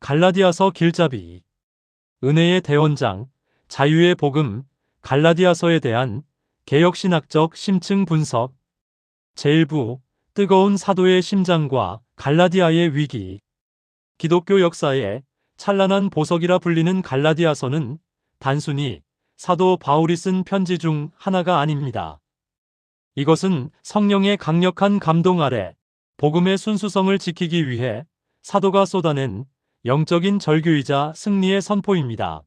갈라디아서 길잡이, 은혜의 대원장, 자유의 복음, 갈라디아서에 대한 개혁신학적 심층 분석. 제1부, 뜨거운 사도의 심장과 갈라디아의 위기. 기독교 역사의 찬란한 보석이라 불리는 갈라디아서는 단순히 사도 바울이 쓴 편지 중 하나가 아닙니다. 이것은 성령의 강력한 감동 아래 복음의 순수성을 지키기 위해 사도가 쏟아낸 영적인 절규이자 승리의 선포입니다.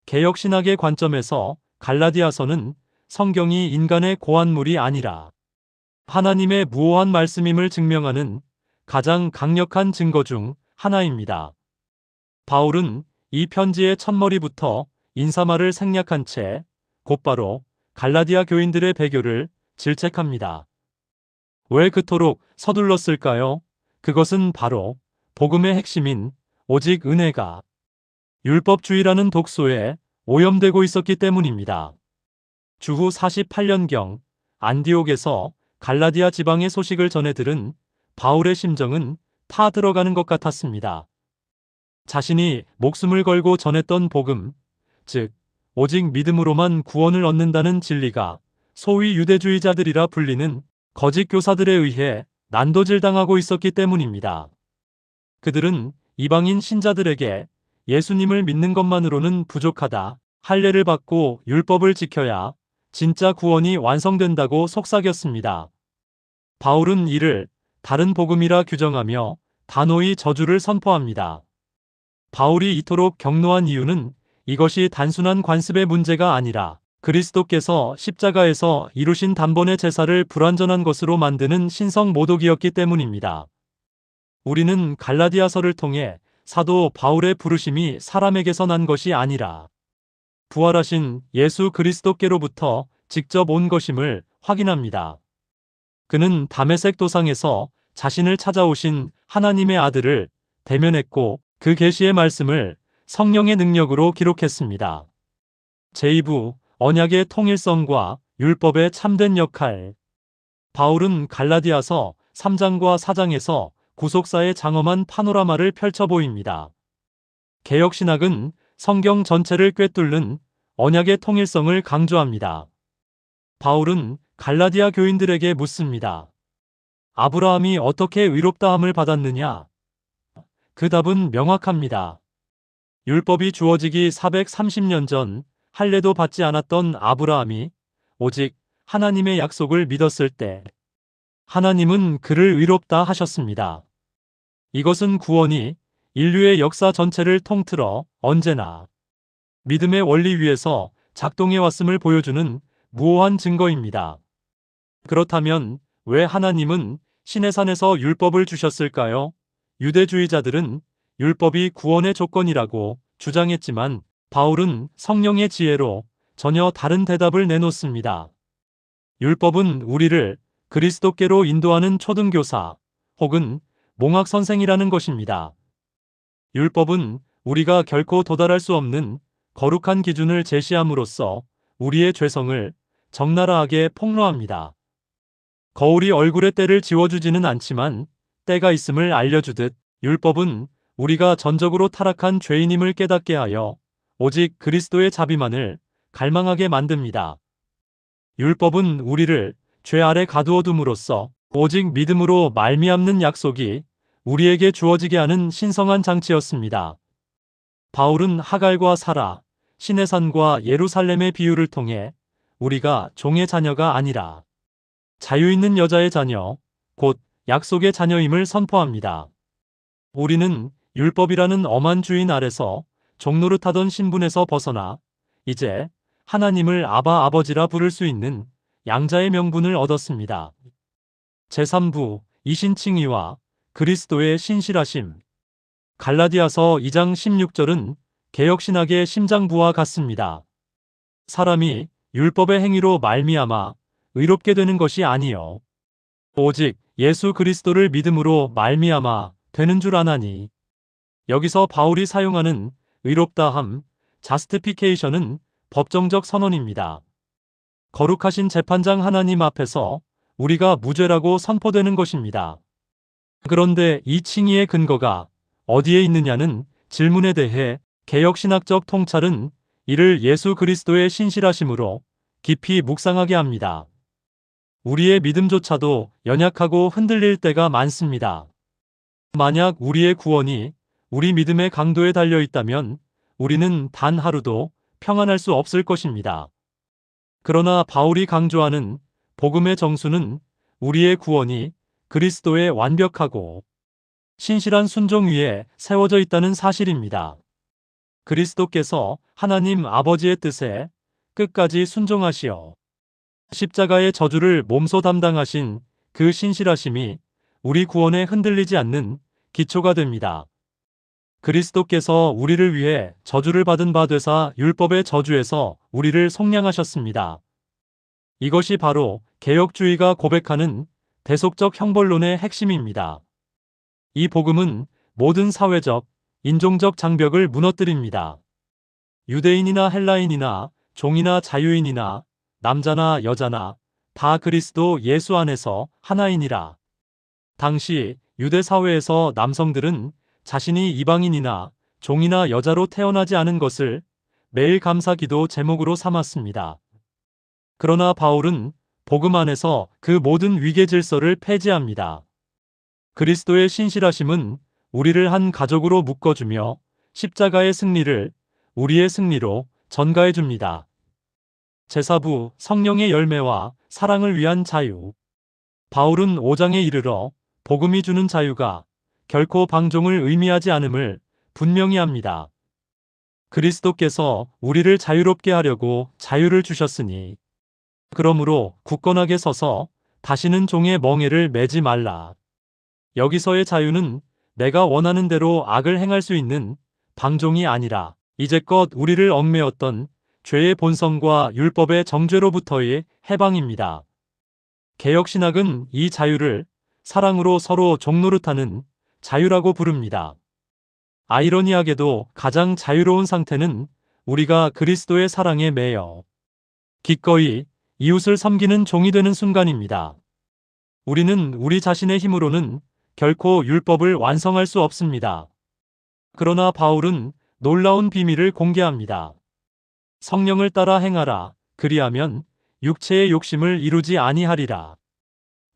개혁신학의 관점에서 갈라디아서는 성경이 인간의 고안물이 아니라 하나님의 무오한 말씀임을 증명하는 가장 강력한 증거 중 하나입니다. 바울은 이 편지의 첫머리부터 인사말을 생략한 채 곧바로 갈라디아 교인들의 배교를 질책합니다. 왜 그토록 서둘렀을까요? 그것은 바로 복음의 핵심인 오직 은혜가 율법주의라는 독소에 오염되고 있었기 때문입니다. 주후 48년경 안디옥에서 갈라디아 지방의 소식을 전해 들은 바울의 심정은 타 들어가는 것 같았습니다. 자신이 목숨을 걸고 전했던 복음, 즉 오직 믿음으로만 구원을 얻는다는 진리가 소위 유대주의자들이라 불리는 거짓 교사들에 의해 난도질당하고 있었기 때문입니다. 그들은 이방인 신자들에게 예수님을 믿는 것만으로는 부족하다, 할례를 받고 율법을 지켜야 진짜 구원이 완성된다고 속삭였습니다. 바울은 이를 다른 복음이라 규정하며 단호히 저주를 선포합니다. 바울이 이토록 격노한 이유는 이것이 단순한 관습의 문제가 아니라 그리스도께서 십자가에서 이루신 단번의 제사를 불완전한 것으로 만드는 신성 모독이었기 때문입니다. 우리는 갈라디아서를 통해 사도 바울의 부르심이 사람에게서 난 것이 아니라 부활하신 예수 그리스도께로부터 직접 온 것임을 확인합니다. 그는 다메섹 도상에서 자신을 찾아오신 하나님의 아들을 대면했고 그 계시의 말씀을 성령의 능력으로 기록했습니다. 제2부, 언약의 통일성과 율법의 참된 역할. 바울은 갈라디아서 3장과 4장에서 구속사의 장엄한 파노라마를 펼쳐 보입니다. 개혁신학은 성경 전체를 꿰뚫는 언약의 통일성을 강조합니다. 바울은 갈라디아 교인들에게 묻습니다. 아브라함이 어떻게 의롭다함을 받았느냐? 그 답은 명확합니다. 율법이 주어지기 430년 전 할례도 받지 않았던 아브라함이 오직 하나님의 약속을 믿었을 때 하나님은 그를 의롭다 하셨습니다. 이것은 구원이 인류의 역사 전체를 통틀어 언제나 믿음의 원리 위에서 작동해 왔음을 보여주는 무오한 증거입니다. 그렇다면 왜 하나님은 시내산에서 율법을 주셨을까요? 유대주의자들은 율법이 구원의 조건이라고 주장했지만 바울은 성령의 지혜로 전혀 다른 대답을 내놓습니다. 율법은 우리를 그리스도께로 인도하는 초등교사 혹은 몽학선생이라는 것입니다. 율법은 우리가 결코 도달할 수 없는 거룩한 기준을 제시함으로써 우리의 죄성을 적나라하게 폭로합니다. 거울이 얼굴의 때를 지워주지는 않지만 때가 있음을 알려주듯 율법은 우리가 전적으로 타락한 죄인임을 깨닫게 하여 오직 그리스도의 자비만을 갈망하게 만듭니다. 율법은 우리를 죄 아래 가두어 둠으로써 오직 믿음으로 말미암는 약속이 우리에게 주어지게 하는 신성한 장치였습니다. 바울은 하갈과 사라, 시내산과 예루살렘의 비유를 통해 우리가 종의 자녀가 아니라 자유 있는 여자의 자녀, 곧 약속의 자녀임을 선포합니다. 우리는 율법이라는 엄한 주인 아래서 종노릇하던 신분에서 벗어나 이제 하나님을 아바 아버지라 부를 수 있는 양자의 명분을 얻었습니다. 제3부, 이신칭의와 그리스도의 신실하심. 갈라디아서 2장 16절은 개혁신학의 심장부와 같습니다. 사람이 율법의 행위로 말미암아 의롭게 되는 것이 아니요 오직 예수 그리스도를 믿음으로 말미암아 되는 줄 아나니. 여기서 바울이 사용하는 의롭다함, 자스티피케이션은 법정적 선언입니다. 거룩하신 재판장 하나님 앞에서 우리가 무죄라고 선포되는 것입니다. 그런데 이 칭의의 근거가 어디에 있느냐는 질문에 대해 개혁신학적 통찰은 이를 예수 그리스도의 신실하심으로 깊이 묵상하게 합니다. 우리의 믿음조차도 연약하고 흔들릴 때가 많습니다. 만약 우리의 구원이 우리 믿음의 강도에 달려 있다면 우리는 단 하루도 평안할 수 없을 것입니다. 그러나 바울이 강조하는 복음의 정수는 우리의 구원이 그리스도의 완벽하고 신실한 순종 위에 세워져 있다는 사실입니다. 그리스도께서 하나님 아버지의 뜻에 끝까지 순종하시어 십자가의 저주를 몸소 담당하신 그 신실하심이 우리 구원에 흔들리지 않는 기초가 됩니다. 그리스도께서 우리를 위해 저주를 받은 바 되사 율법의 저주에서 우리를 속량하셨습니다. 이것이 바로 개혁주의가 고백하는 대속적 형벌론의 핵심입니다. 이 복음은 모든 사회적, 인종적 장벽을 무너뜨립니다. 유대인이나 헬라인이나 종이나 자유인이나 남자나 여자나 다 그리스도 예수 안에서 하나이니라. 당시 유대 사회에서 남성들은 자신이 이방인이나 종이나 여자로 태어나지 않은 것을 매일 감사기도 제목으로 삼았습니다. 그러나 바울은 복음 안에서 그 모든 위계 질서를 폐지합니다. 그리스도의 신실하심은 우리를 한 가족으로 묶어주며 십자가의 승리를 우리의 승리로 전가해 줍니다. 제4부 성령의 열매와 사랑을 위한 자유. 바울은 5장에 이르러 복음이 주는 자유가 결코 방종을 의미하지 않음을 분명히 합니다. 그리스도께서 우리를 자유롭게 하려고 자유를 주셨으니 그러므로 굳건하게 서서 다시는 종의 멍에를 매지 말라. 여기서의 자유는 내가 원하는 대로 악을 행할 수 있는 방종이 아니라 이제껏 우리를 얽매였던 죄의 본성과 율법의 정죄로부터의 해방입니다. 개혁신학은 이 자유를 사랑으로 서로 종노릇하는 자유라고 부릅니다. 아이러니하게도 가장 자유로운 상태는 우리가 그리스도의 사랑에 매여 기꺼이 이웃을 섬기는 종이 되는 순간입니다. 우리는 우리 자신의 힘으로는 결코 율법을 완성할 수 없습니다. 그러나 바울은 놀라운 비밀을 공개합니다. 성령을 따라 행하라. 그리하면 육체의 욕심을 이루지 아니하리라.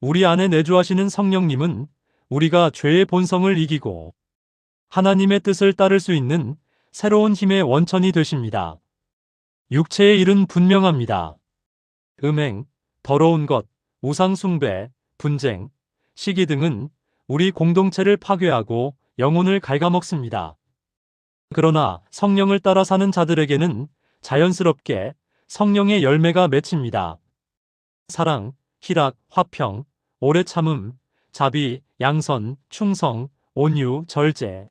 우리 안에 내주하시는 성령님은 우리가 죄의 본성을 이기고 하나님의 뜻을 따를 수 있는 새로운 힘의 원천이 되십니다. 육체의 일은 분명합니다. 음행, 더러운 것, 우상숭배, 분쟁, 시기 등은 우리 공동체를 파괴하고 영혼을 갉아먹습니다. 그러나 성령을 따라 사는 자들에게는 자연스럽게 성령의 열매가 맺힙니다. 사랑, 희락, 화평, 오래 참음, 자비, 양선, 충성, 온유, 절제.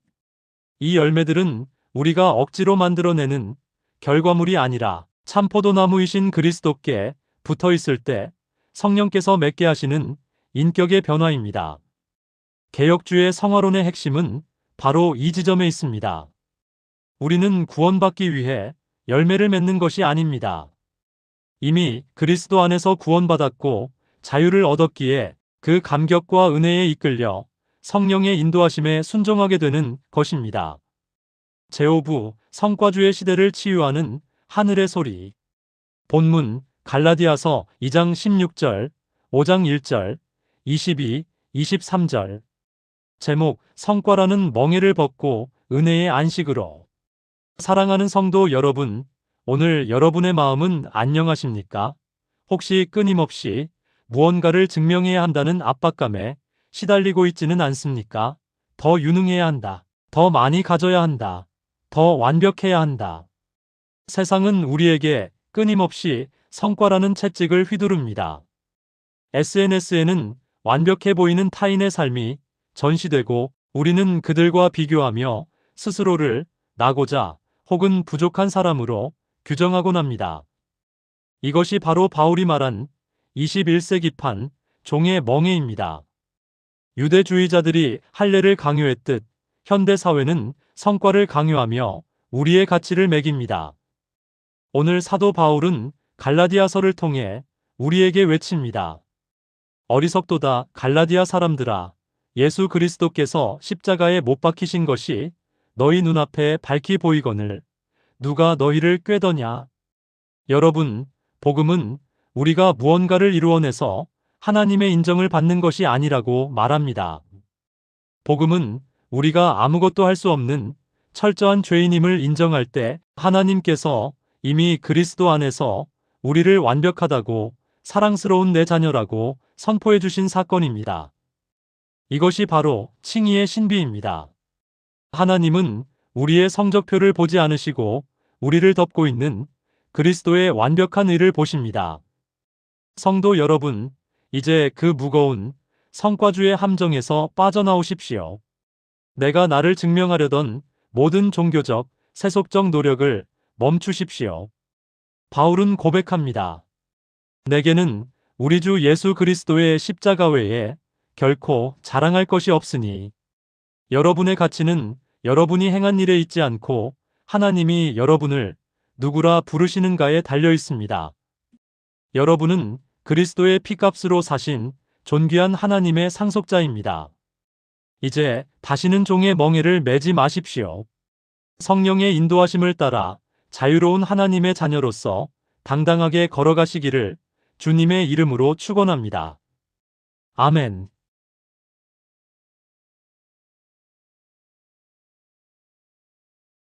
이 열매들은 우리가 억지로 만들어내는 결과물이 아니라 참포도나무이신 그리스도께 붙어 있을 때 성령께서 맺게 하시는 인격의 변화입니다. 개혁주의 성화론의 핵심은 바로 이 지점에 있습니다. 우리는 구원받기 위해 열매를 맺는 것이 아닙니다. 이미 그리스도 안에서 구원받았고 자유를 얻었기에 그 감격과 은혜에 이끌려 성령의 인도하심에 순종하게 되는 것입니다. 제5부 성과주의 시대를 치유하는 하늘의 소리. 본문 갈라디아서 2장 16절, 5장 1절, 22, 23절. 제목 성과라는 멍에를 벗고 은혜의 안식으로. 사랑하는 성도 여러분, 오늘 여러분의 마음은 안녕하십니까? 혹시 끊임없이 무언가를 증명해야 한다는 압박감에 시달리고 있지는 않습니까? 더 유능해야 한다. 더 많이 가져야 한다. 더 완벽해야 한다. 세상은 우리에게 끊임없이 성과라는 채찍을 휘두릅니다. SNS에는 완벽해 보이는 타인의 삶이 전시되고 우리는 그들과 비교하며 스스로를 나고자 혹은 부족한 사람으로 규정하곤 합니다. 이것이 바로 바울이 말한 21세기판 종의 멍에입니다. 유대주의자들이 할례를 강요했듯 현대사회는 성과를 강요하며 우리의 가치를 매깁니다. 오늘 사도 바울은 갈라디아서를 통해 우리에게 외칩니다. 어리석도다 갈라디아 사람들아, 예수 그리스도께서 십자가에 못 박히신 것이 너희 눈앞에 밝히 보이거늘 누가 너희를 꾀더냐. 여러분, 복음은 우리가 무언가를 이루어내서 하나님의 인정을 받는 것이 아니라고 말합니다. 복음은 우리가 아무것도 할 수 없는 철저한 죄인임을 인정할 때 하나님께서 이미 그리스도 안에서 우리를 완벽하다고 사랑스러운 내 자녀라고 선포해 주신 사건입니다. 이것이 바로 칭의의 신비입니다. 하나님은 우리의 성적표를 보지 않으시고 우리를 덮고 있는 그리스도의 완벽한 의를 보십니다. 성도 여러분, 이제 그 무거운 성과주의 함정에서 빠져나오십시오. 내가 나를 증명하려던 모든 종교적, 세속적 노력을 멈추십시오. 바울은 고백합니다. 내게는 우리 주 예수 그리스도의 십자가 외에 결코 자랑할 것이 없으니 여러분의 가치는 여러분이 행한 일에 있지 않고 하나님이 여러분을 누구라 부르시는가에 달려 있습니다. 여러분은 그리스도의 피값으로 사신 존귀한 하나님의 상속자입니다. 이제 다시는 종의 멍에를 매지 마십시오. 성령의 인도하심을 따라 자유로운 하나님의 자녀로서 당당하게 걸어가시기를 주님의 이름으로 축원합니다. 아멘.